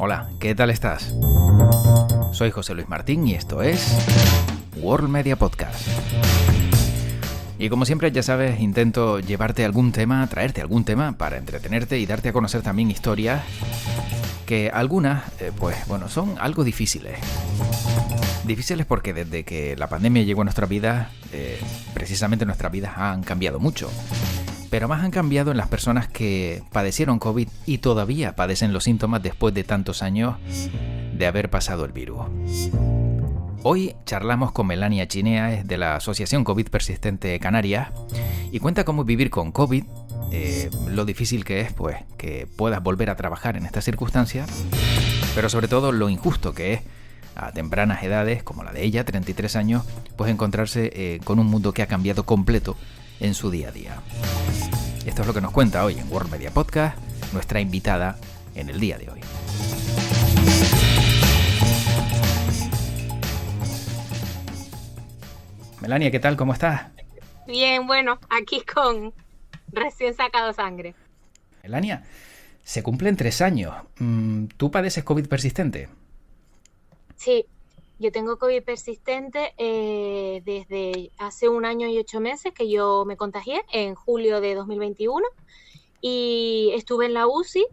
Hola, ¿qué tal estás? Soy José Luis Martín y esto es World Media Podcast. Y como siempre, ya sabes, intento llevarte algún tema, traerte algún tema para entretenerte y darte a conocer también historias que algunas, son algo difíciles. Difíciles porque desde que la pandemia llegó a nuestras vidas, precisamente nuestras vidas han cambiado mucho. Pero más han cambiado en las personas que padecieron COVID y todavía padecen los síntomas después de tantos años de haber pasado el virus. Hoy charlamos con Melania Chinea de la Asociación COVID Persistente Canarias y cuenta cómo vivir con COVID, lo difícil que es que puedas volver a trabajar en estas circunstancias, pero sobre todo lo injusto que es a tempranas edades, como la de ella, 33 años, pues encontrarse con un mundo que ha cambiado completo en su día a día. Esto es lo que nos cuenta hoy en World Media Podcast nuestra invitada en el día de hoy. Melania, ¿qué tal? ¿Cómo estás? Bien, bueno, aquí con recién sacado sangre. Melania, se cumplen 3 años. ¿Tú padeces COVID persistente? Sí, yo tengo COVID persistente desde hace 1 año y 8 meses que yo me contagié en julio de 2021 y estuve en la UCI.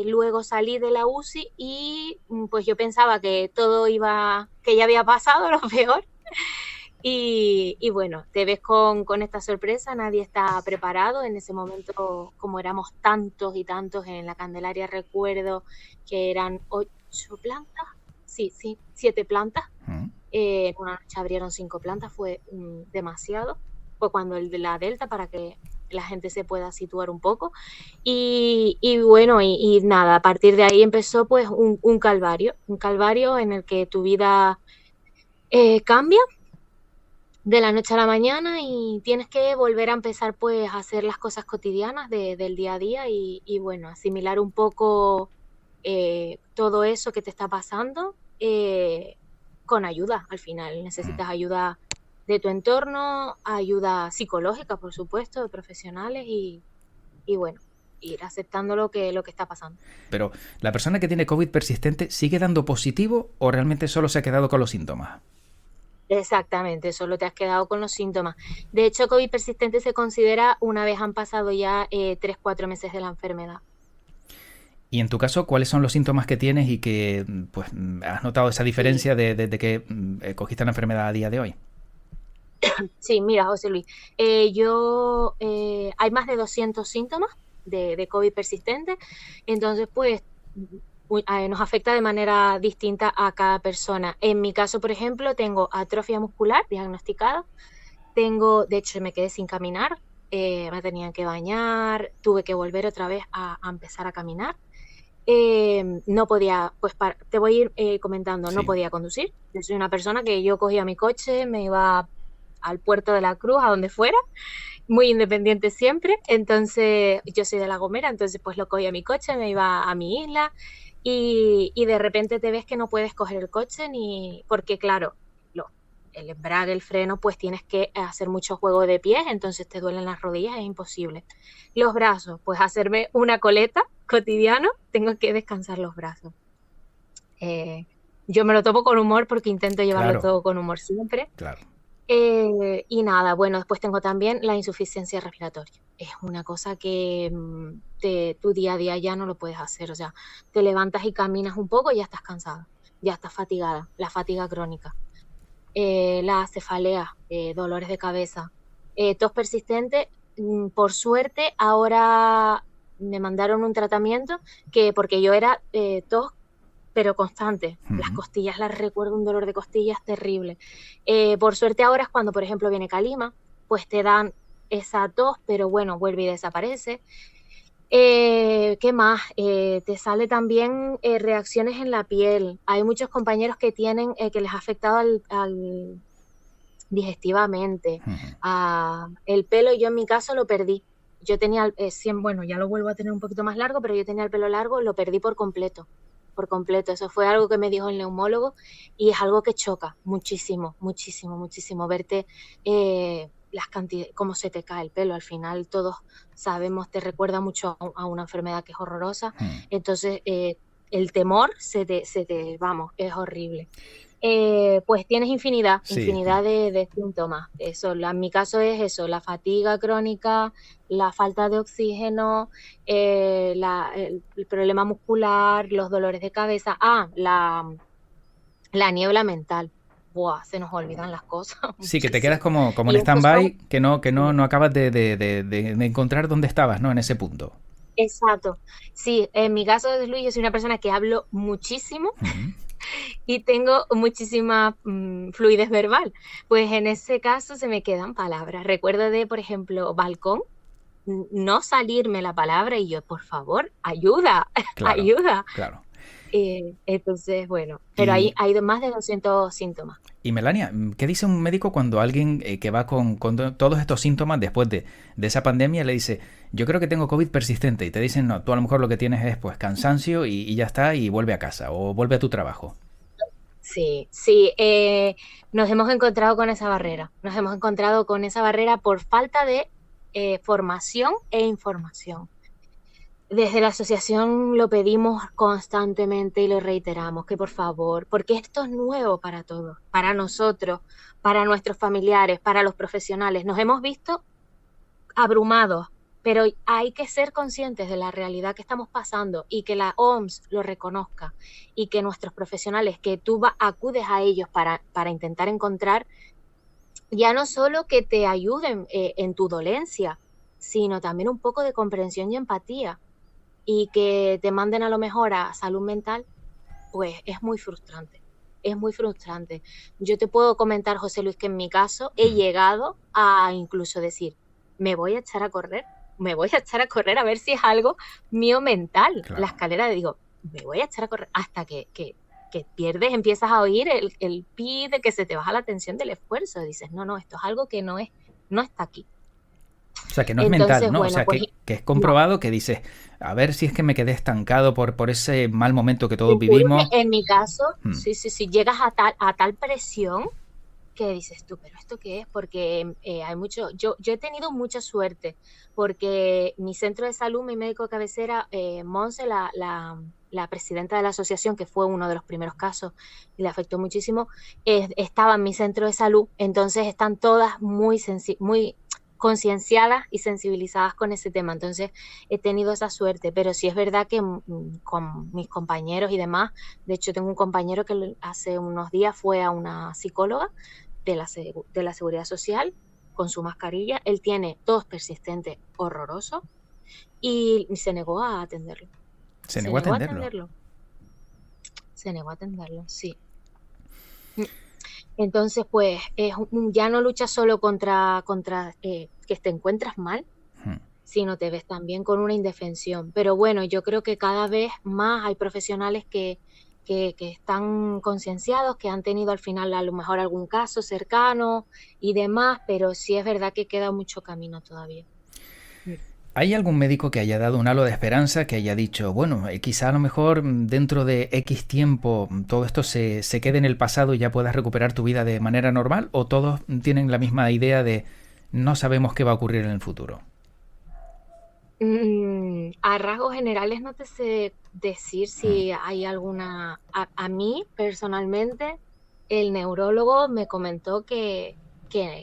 Luego salí de la UCI y pues yo pensaba que que ya había pasado lo peor. Y bueno, te ves con esta sorpresa, nadie está preparado. En ese momento, como éramos tantos y tantos en la Candelaria, recuerdo que eran 8 plantas, sí, 7 plantas. En una noche abrieron 5 plantas, fue demasiado. Fue cuando el de la Delta, para que la gente se pueda situar un poco. Y bueno, y nada, a partir de ahí empezó pues un calvario en el que tu vida cambia de la noche a la mañana y tienes que volver a empezar pues a hacer las cosas cotidianas del día a día y bueno, asimilar un poco todo eso que te está pasando con ayuda. Al final necesitas ayuda de tu entorno, ayuda psicológica, por supuesto, de profesionales y bueno, ir aceptando lo que está pasando. Pero, ¿la persona que tiene COVID persistente sigue dando positivo o realmente solo se ha quedado con los síntomas? Exactamente, solo te has quedado con los síntomas. De hecho, COVID persistente se considera una vez han pasado ya 3-4 meses de la enfermedad. Y en tu caso, ¿cuáles son los síntomas que tienes y que pues has notado esa diferencia desde que cogiste la enfermedad a día de hoy? Sí, mira, José Luis, hay más de 200 síntomas de COVID persistente, entonces pues nos afecta de manera distinta a cada persona. En mi caso, por ejemplo, tengo atrofia muscular diagnosticada, de hecho me quedé sin caminar, me tenían que bañar, tuve que volver otra vez a empezar a caminar. No podía, te voy a ir comentando, no podía conducir. Yo soy una persona que yo cogía mi coche, me iba al Puerto de la Cruz, a donde fuera, muy independiente siempre. Entonces, yo soy de La Gomera, entonces pues lo cogía mi coche, me iba a mi isla y de repente te ves que no puedes coger el coche porque claro, el embrague, el freno, pues tienes que hacer mucho juego de pies, entonces te duelen las rodillas, es imposible. Los brazos, pues hacerme una coleta cotidiano, tengo que descansar los brazos. Yo me lo tomo con humor porque intento llevarlo todo con humor siempre. Claro. Y nada, bueno, después tengo también la insuficiencia respiratoria. Es una cosa que tu día a día ya no lo puedes hacer. O sea, te levantas y caminas un poco y ya estás cansada, ya estás fatigada, la fatiga crónica. La cefalea, dolores de cabeza, tos persistente. Por suerte, ahora me mandaron un tratamiento porque yo era tos pero constante. Las costillas las recuerdo, un dolor de costillas terrible. Por suerte ahora es cuando, por ejemplo, viene calima, pues te dan esa tos, pero bueno, vuelve y desaparece. ¿Qué más? Te sale también reacciones en la piel. Hay muchos compañeros que tienen, que les ha afectado digestivamente. El pelo, yo en mi caso lo perdí. Yo tenía, ya lo vuelvo a tener un poquito más largo, pero yo tenía el pelo largo, lo perdí por completo. Eso fue algo que me dijo el neumólogo y es algo que choca muchísimo, muchísimo, muchísimo. Verte las cantidades, cómo se te cae el pelo. Al final todos sabemos, te recuerda mucho a una enfermedad que es horrorosa. Entonces el temor vamos, es horrible. Pues tienes infinidad de síntomas. Eso, en mi caso es eso, la fatiga crónica, la falta de oxígeno, el problema muscular, los dolores de cabeza, la niebla mental. Buah, se nos olvidan las cosas. Sí, que te quedas como en stand-by, que no acabas de encontrar dónde estabas, ¿no? En ese punto. Exacto. Sí, en mi caso, Luis, yo soy una persona que hablo muchísimo y tengo muchísima fluidez verbal. Pues en ese caso se me quedan palabras. Recuerdo por ejemplo, balcón, no salirme la palabra y yo, por favor, ayuda, claro, ayuda. Claro. Entonces, bueno, pero hay más de 200 síntomas. Y Melania, ¿qué dice un médico cuando alguien que va con todos estos síntomas después de esa pandemia le dice, yo creo que tengo COVID persistente, y te dicen, no, tú a lo mejor lo que tienes es pues cansancio y ya está, y vuelve a casa o vuelve a tu trabajo? Sí, nos hemos encontrado con esa barrera. Nos hemos encontrado con esa barrera por falta de formación e información. Desde la asociación lo pedimos constantemente y lo reiteramos, que por favor, porque esto es nuevo para todos, para nosotros, para nuestros familiares, para los profesionales. Nos hemos visto abrumados, pero hay que ser conscientes de la realidad que estamos pasando y que la OMS lo reconozca y que nuestros profesionales, que tú acudes a ellos para intentar encontrar, ya no solo que te ayuden en tu dolencia, sino también un poco de comprensión y empatía, y que te manden a lo mejor a salud mental, pues es muy frustrante. Es muy frustrante. Yo te puedo comentar, José Luis, que en mi caso he llegado a incluso decir, me voy a echar a correr a ver si es algo mío mental. Claro. La escalera, digo, me voy a echar a correr hasta que pierdes, empiezas a oír el pi de que se te baja la tensión del esfuerzo. Dices, no, esto es algo que no está aquí. O sea, que no es mental, ¿no? Bueno, o sea, pues, que es comprobado, no. Que dices, a ver si es que me quedé estancado por ese mal momento que todos vivimos. En mi caso, sí, llegas a tal presión que dices tú, ¿pero esto qué es? Porque hay mucho, yo he tenido mucha suerte, porque mi centro de salud, mi médico de cabecera, Monse, la presidenta de la asociación, que fue uno de los primeros casos y le afectó muchísimo, estaba en mi centro de salud, entonces están todas muy concienciadas y sensibilizadas con ese tema. Entonces he tenido esa suerte, pero sí es verdad que con mis compañeros y demás, de hecho tengo un compañero que hace unos días fue a una psicóloga de la Seguridad Social con su mascarilla. Él tiene tos persistente horroroso y se negó a atenderlo. ¿Se negó a atenderlo? Se negó a atenderlo, sí. Entonces, pues, ya no luchas solo contra que te encuentras mal, sino te ves también con una indefensión. Pero bueno, yo creo que cada vez más hay profesionales que están concienciados, que han tenido al final a lo mejor algún caso cercano y demás, pero sí es verdad que queda mucho camino todavía. ¿Hay algún médico que haya dado un halo de esperanza, que haya dicho, bueno, quizá a lo mejor dentro de X tiempo todo esto se quede en el pasado y ya puedas recuperar tu vida de manera normal? ¿O todos tienen la misma idea de no sabemos qué va a ocurrir en el futuro? A rasgos generales no te sé decir si hay alguna... A mí, personalmente, el neurólogo me comentó que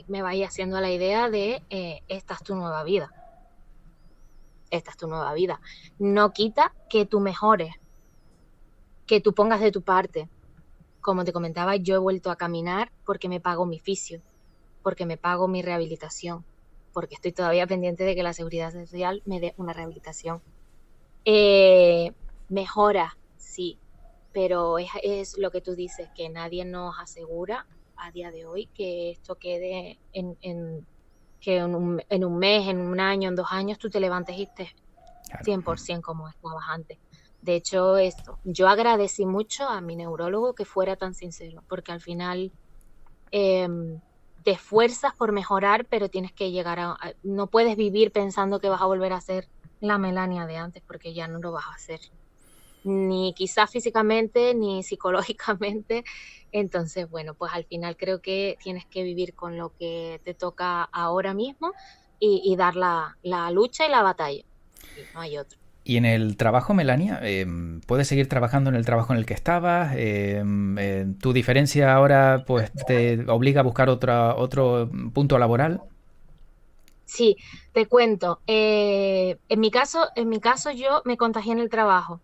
me vaya haciendo la idea de esta es tu nueva vida. Esta es tu nueva vida. No quita que tú mejores, que tú pongas de tu parte. Como te comentaba, yo he vuelto a caminar porque me pago mi fisio, porque me pago mi rehabilitación, porque estoy todavía pendiente de que la Seguridad Social me dé una rehabilitación. Mejora, sí, pero es lo que tú dices, que nadie nos asegura a día de hoy que esto quede que en un mes, en un año, en 2 años, tú te levantes y estés 100% como estabas antes. De hecho, yo agradecí mucho a mi neurólogo que fuera tan sincero, porque al final te esfuerzas por mejorar, pero tienes que llegar no puedes vivir pensando que vas a volver a ser la Melania de antes, porque ya no lo vas a hacer. ni quizás físicamente, ni psicológicamente. Entonces, bueno, pues al final creo que tienes que vivir con lo que te toca ahora mismo y dar la lucha y la batalla. Y no hay otro. Y en el trabajo, Melania, ¿puedes seguir trabajando en el trabajo en el que estabas? ¿Tu diferencia ahora pues te obliga a buscar otro punto laboral? Sí, te cuento. En mi caso yo me contagié en el trabajo.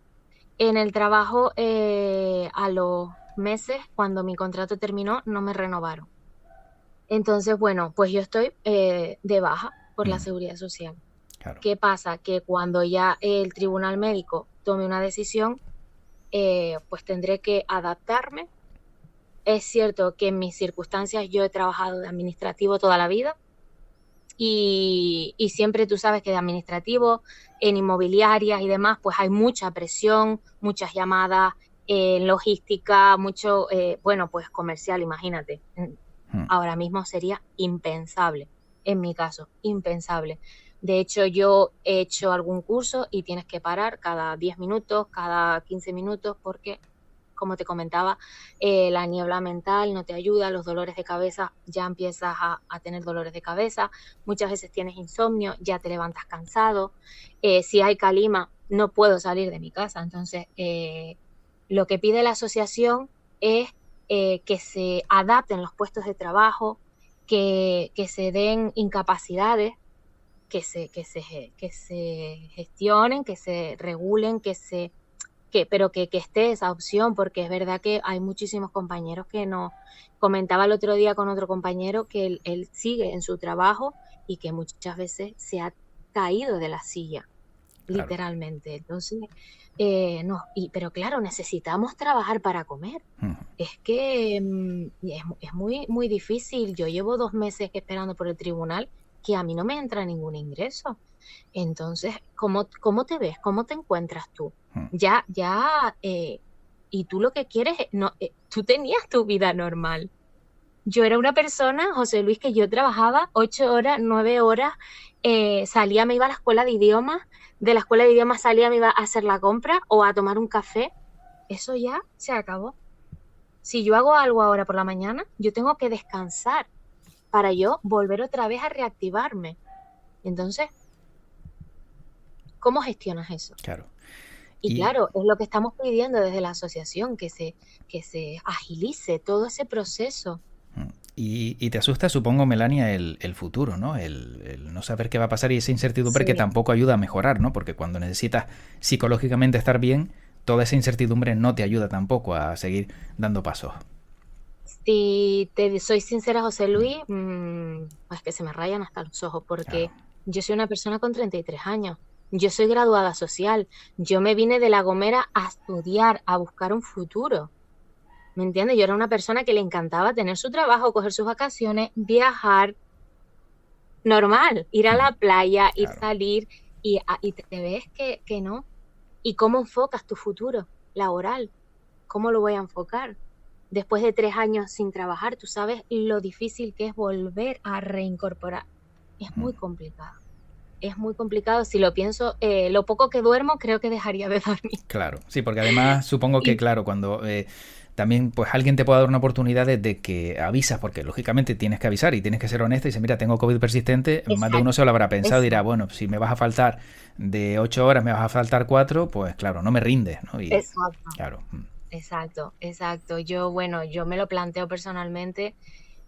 En el trabajo, a los meses, cuando mi contrato terminó, no me renovaron. Entonces, bueno, pues yo estoy de baja por la Mm, seguridad social. claro. ¿Qué pasa? Que cuando ya el tribunal médico tome una decisión, pues tendré que adaptarme. Es cierto que en mis circunstancias yo he trabajado de administrativo toda la vida y siempre tú sabes que de administrativo, en inmobiliarias y demás, pues hay mucha presión, muchas llamadas, logística, mucho, bueno, pues comercial, imagínate. Mm, Ahora mismo sería impensable, en mi caso, impensable. De hecho, yo he hecho algún curso y tienes que parar cada 10 minutos, cada 15 minutos, porque, como te comentaba, la niebla mental no te ayuda, los dolores de cabeza, ya empiezas a tener dolores de cabeza, muchas veces tienes insomnio, ya te levantas cansado, si hay calima, no puedo salir de mi casa. Entonces, lo que pide la asociación es que se adapten los puestos de trabajo, que se den incapacidades, que se gestionen, que se regulen, pero que esté esa opción, porque es verdad que hay muchísimos compañeros que no. Comentaba el otro día con otro compañero que él sigue en su trabajo y que muchas veces se ha caído de la silla, claro. literalmente. Entonces, no, pero claro, necesitamos trabajar para comer. Mm, Es que es muy, muy difícil. Yo llevo 2 meses esperando por el tribunal que a mí no me entra ningún ingreso. Entonces, ¿cómo te ves? ¿Cómo te encuentras tú? mm, Ya, y tú lo que quieres, no, tú tenías tu vida normal. Yo era una persona, José Luis, que yo trabajaba 8 horas, 9 horas, salía, me iba a la escuela de idiomas, de la escuela de idiomas salía, me iba a hacer la compra o a tomar un café. Eso ya se acabó. Si yo hago algo ahora por la mañana, yo tengo que descansar para yo volver otra vez a reactivarme. Entonces, ¿cómo gestionas eso? claro. Y Y, claro, es lo que estamos pidiendo desde la asociación, que se agilice todo ese proceso. y te asusta, supongo, Melania, el futuro, ¿no? El no saber qué va a pasar y esa incertidumbre que Sí. tampoco ayuda a mejorar, ¿no? Porque cuando necesitas psicológicamente estar bien, toda esa incertidumbre no te ayuda tampoco a seguir dando pasos. Si te soy sincera, José Mm, Luis, es que se me rayan hasta los ojos claro. porque yo soy una persona con 33 años. Yo soy graduada social. Yo me vine de La Gomera a estudiar, a buscar un futuro. ¿Me entiendes? Yo era una persona que le encantaba tener su trabajo, coger sus vacaciones, viajar, normal, ir a Mm, la playa, ir claro. salir y te ves que no. ¿Y cómo enfocas tu futuro laboral? ¿Cómo lo voy a enfocar? Después de 3 años sin trabajar, tú sabes lo difícil que es volver a reincorporar. Es Mm, muy complicado. Es muy complicado. Si lo pienso, lo poco que duermo, creo que dejaría de dormir. claro. Sí, porque además supongo que, Y claro, cuando también pues alguien te pueda dar una oportunidad de que avisas, porque lógicamente tienes que avisar y tienes que ser honesto y decir, mira, tengo COVID persistente, más de uno se exacto, lo habrá pensado y dirá, exacto, bueno, si me vas a faltar de 8 horas, me vas a faltar 4, pues claro, no me rindes, ¿no? Y exacto, claro. exacto, exacto. Bueno, yo me lo planteo personalmente.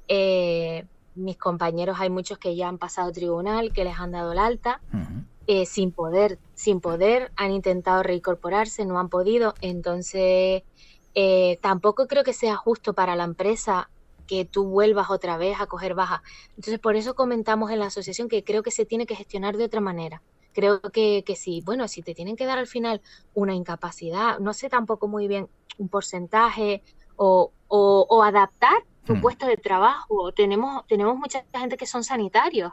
Eh, Mis compañeros, hay muchos que ya han pasado tribunal, que les han dado el alta, Ujú, sin poder, han intentado reincorporarse, no han podido. Entonces, tampoco creo que sea justo para la empresa que tú vuelvas otra vez a coger baja. Entonces, por eso comentamos en la asociación que creo que se tiene que gestionar de otra manera. Creo que sí, bueno, si te tienen que dar al final una incapacidad, no sé tampoco muy bien un porcentaje o adaptar tu ujú, puesto de trabajo. Tenemos mucha gente que son sanitarios,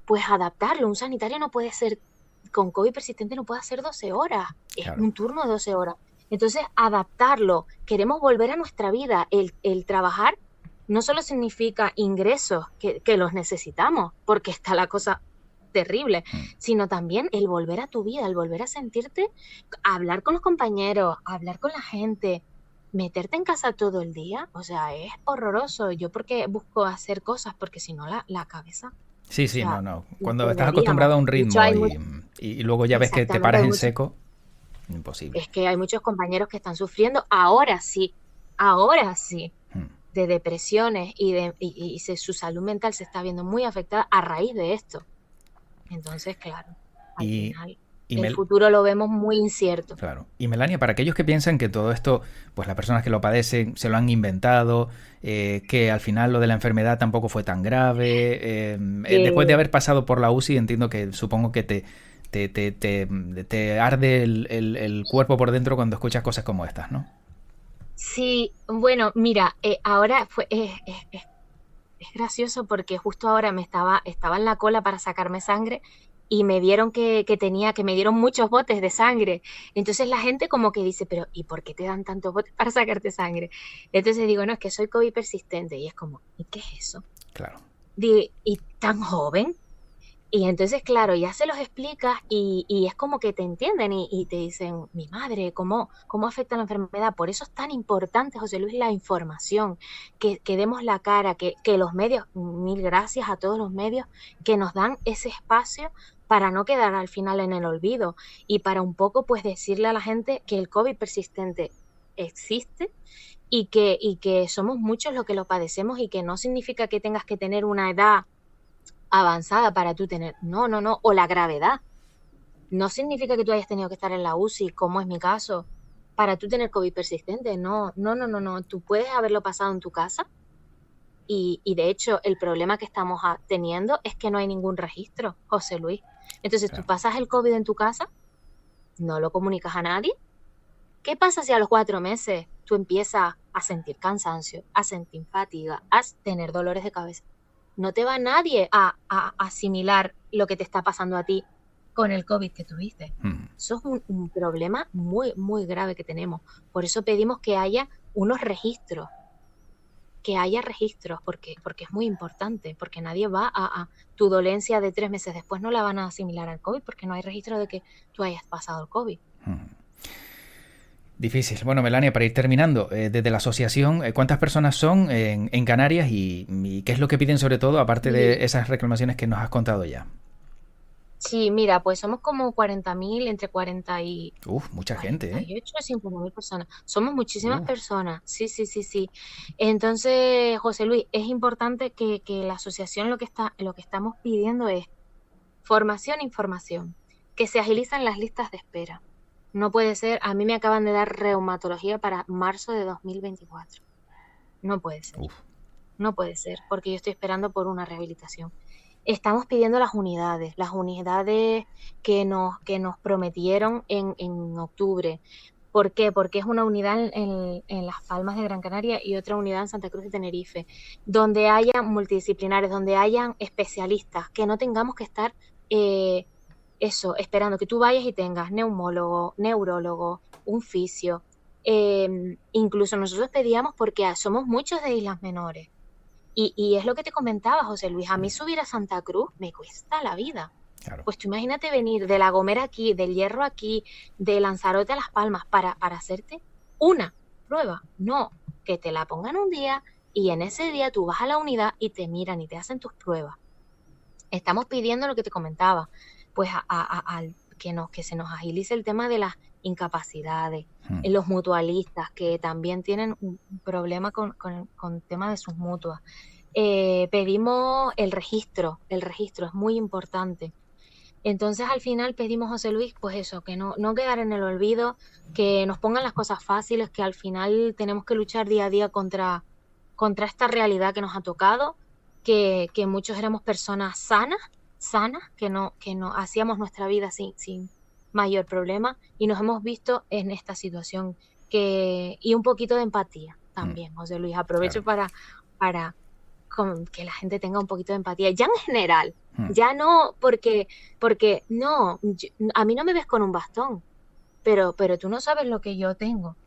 pues adaptarlo. Un sanitario no puede ser con COVID persistente, no puede hacer 12 horas, es claro. un turno de 12 horas. Entonces, adaptarlo, queremos volver a nuestra vida, el trabajar no solo significa ingresos, que los necesitamos, porque está la cosa terrible, sino también el volver a tu vida, el volver a sentirte, hablar con los compañeros, hablar con la gente, meterte en casa todo el día, o sea, es horroroso. Yo porque busco hacer cosas, porque si no la cabeza, Sí, o sí, sea, no. no Cuando estás podríamos. acostumbrado a un De hecho, ritmo y luego ya ves que te exactamente, paras en seco, imposible. es que hay muchos compañeros que están sufriendo ahora sí, Mm. de depresiones su salud mental se está viendo muy afectada a raíz de esto. Entonces, claro, al Y, final y el Mel- futuro lo vemos muy incierto. Claro. Y Melania, para aquellos que piensan que todo esto, pues las personas que lo padecen se lo han inventado, que al final lo de la enfermedad tampoco fue tan grave, después de Que haber pasado por la UCI, entiendo que supongo que te arde el cuerpo por dentro cuando escuchas cosas como estas, ¿no? sí, bueno, mira, ahora es gracioso porque justo ahora estaba en la cola para sacarme sangre y me vieron que me dieron muchos botes de sangre. Entonces la gente como que dice, pero ¿y por qué te dan tantos botes para sacarte sangre? Entonces digo, no, es que soy COVID persistente. Y es como, ¿y qué es eso? Claro. ¿Y tan joven? Y entonces, claro, ya se los explicas y es como que te entienden y te dicen, mi madre, ¿cómo afecta la enfermedad? Por eso es tan importante, José Luis, la información, que demos la cara, que los medios, mil gracias a todos los medios que nos dan ese espacio para no quedar al final en el olvido y para un poco pues decirle a la gente que el COVID persistente existe y que somos muchos los que lo padecemos y que no significa que tengas que tener una edad avanzada para tú tener, no, o la gravedad. No significa que tú hayas tenido que estar en la UCI, como es mi caso, para tú tener COVID persistente. No. Tú puedes haberlo pasado en tu casa y de hecho el problema que estamos teniendo es que no hay ningún registro, José Luis. Entonces tú Claro. pasas el COVID en tu casa, no lo comunicas a nadie. ¿Qué pasa si a los 4 meses tú empiezas a sentir cansancio, a sentir fatiga, a tener dolores de cabeza? No te va nadie a asimilar lo que te está pasando a ti con el COVID que tuviste. Eso es un problema muy, muy grave que tenemos. Por eso pedimos que haya unos registros, porque es muy importante, porque nadie va a tu dolencia de 3 meses después no la van a asimilar al COVID, porque no hay registro de que tú hayas pasado el COVID. Difícil. Bueno, Melania, para ir terminando, desde la asociación, ¿cuántas personas son en Canarias y qué es lo que piden sobre todo, aparte de esas reclamaciones que nos has contado ya? Sí, mira, pues somos como 40.000, entre 40 y Mucha gente, ¿eh? 48 a 50.000 personas. Somos muchísimas personas. Sí. Entonces, José Luis, es importante que la asociación lo que estamos pidiendo es formación e información, que se agilizan las listas de espera. No puede ser, a mí me acaban de dar reumatología para marzo de 2024. No puede ser. No puede ser, porque yo estoy esperando por una rehabilitación. Estamos pidiendo las unidades que nos prometieron en octubre. ¿Por qué? Porque es una unidad en Las Palmas de Gran Canaria y otra unidad en Santa Cruz de Tenerife, donde haya multidisciplinares, donde hayan especialistas, que no tengamos que estar esperando que tú vayas y tengas neumólogo, neurólogo, un fisio. Incluso nosotros pedíamos porque somos muchos de islas menores. Y es lo que te comentaba, José Luis, a mí subir a Santa Cruz me cuesta la vida. Claro. Pues tú imagínate venir de La Gomera aquí, del Hierro aquí, de Lanzarote a Las Palmas para hacerte una prueba. No, que te la pongan un día y en ese día tú vas a la unidad y te miran y te hacen tus pruebas. Estamos pidiendo lo que te comentaba, pues que se nos agilice el tema de las incapacidades, los mutualistas que también tienen un problema con el tema de sus mutuas. Pedimos el registro es muy importante. Entonces al final pedimos, José Luis, pues eso, que no quedar en el olvido, que nos pongan las cosas fáciles, que al final tenemos que luchar día a día contra esta realidad que nos ha tocado, que muchos éramos personas sanas, que no hacíamos nuestra vida sin mayor problema y nos hemos visto en esta situación y un poquito de empatía también, José Luis. Aprovecho para que la gente tenga un poquito de empatía, ya en general, ya no porque no, a mí no me ves con un bastón, pero tú no sabes lo que yo tengo.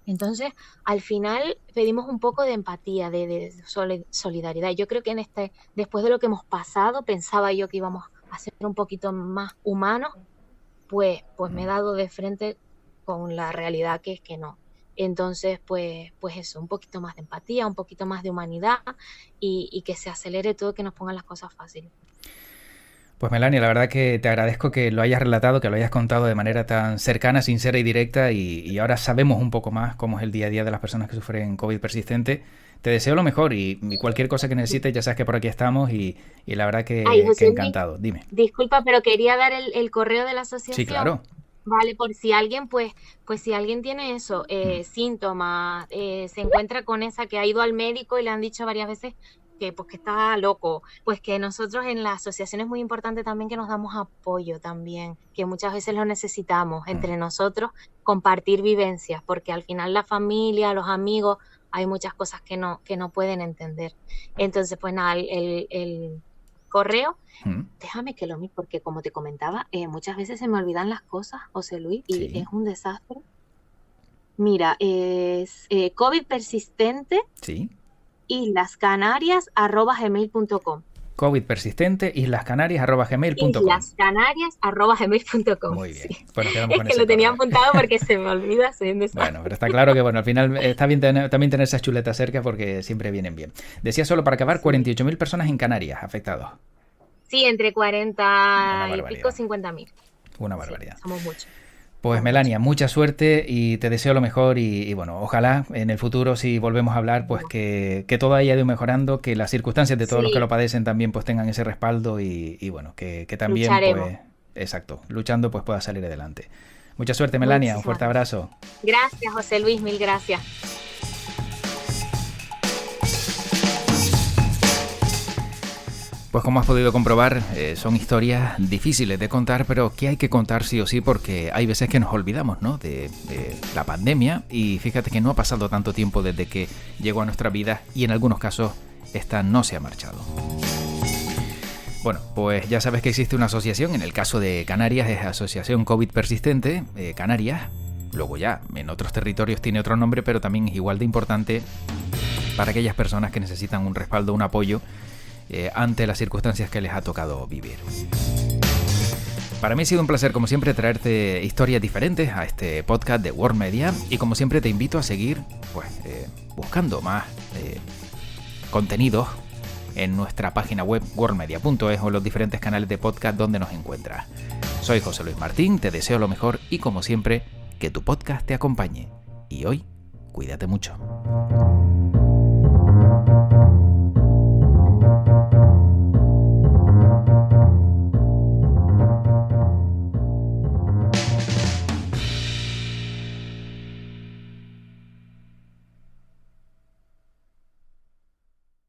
Entonces, al final pedimos un poco de empatía, de solidaridad. Yo creo que después de lo que hemos pasado, pensaba yo que íbamos a ser un poquito más humanos, pues me he dado de frente con la realidad que es que no. Entonces, pues eso, un poquito más de empatía, un poquito más de humanidad y que se acelere todo, que nos pongan las cosas fáciles. Pues Melania, la verdad que te agradezco que lo hayas relatado, que lo hayas contado de manera tan cercana, sincera y directa y ahora sabemos un poco más cómo es el día a día de las personas que sufren COVID persistente. Te deseo lo mejor y cualquier cosa que necesites, ya sabes que por aquí estamos y la verdad Ay, que José Luis, encantado. Dime. disculpa, pero quería dar el correo de la Sí, asociación. claro. Vale, por si alguien, pues si alguien tiene eso, síntomas, se encuentra con esa que ha ido al médico y le han dicho varias veces que pues que está loco, pues que nosotros en la asociación es muy importante también que nos damos apoyo también, que muchas veces lo necesitamos entre nosotros, compartir vivencias, porque al final la familia, los amigos, hay muchas cosas que no pueden entender. Entonces, pues nada, el correo. Déjame que lo mire, porque como te comentaba, muchas veces se me olvidan las cosas, José Luis, y Sí. es un desastre. Mira, es COVID persistente, Sí. islascanarias@gmail.com. COVID persistente, islascanarias@gmail.com. Islascanarias@gmail.com. Muy bien. Sí. Pues nos quedamos Es con que ese lo tenía correo. apuntado porque se me olvida, soy un desastre. Bueno, pero está claro que al final está bien también tener esas chuletas cerca porque siempre vienen bien. Decía solo para acabar, 48.000 personas en Canarias afectados. Sí, entre 40 Una y pico, barbaridad. 50.000. Una barbaridad. Sí, somos muchos. Pues Melania, mucha suerte y te deseo lo mejor y bueno, ojalá en el futuro si volvemos a hablar, pues que todo haya ido mejorando, que las circunstancias de todos los que lo padecen también pues tengan ese respaldo y bueno, que también lucharemos. Pues, exacto, luchando pues pueda salir adelante. Mucha suerte Melania, un fuerte abrazo. Gracias José Luis, mil gracias. Pues como has podido comprobar, son historias difíciles de contar, pero que hay que contar sí o sí porque hay veces que nos olvidamos, ¿no?, de la pandemia y fíjate que no ha pasado tanto tiempo desde que llegó a nuestra vida y en algunos casos esta no se ha marchado. Bueno, pues ya sabes que existe una asociación, en el caso de Canarias es Asociación COVID Persistente, Canarias, luego ya en otros territorios tiene otro nombre, pero también es igual de importante para aquellas personas que necesitan un respaldo, un apoyo ante las circunstancias que les ha tocado vivir. Para mí ha sido un placer, como siempre, traerte historias diferentes a este podcast de World Media y como siempre te invito a seguir pues, buscando más contenidos en nuestra página web worldmedia.es o en los diferentes canales de podcast donde nos encuentras. Soy José Luis Martín, te deseo lo mejor y como siempre, que tu podcast te acompañe. Y hoy, cuídate mucho.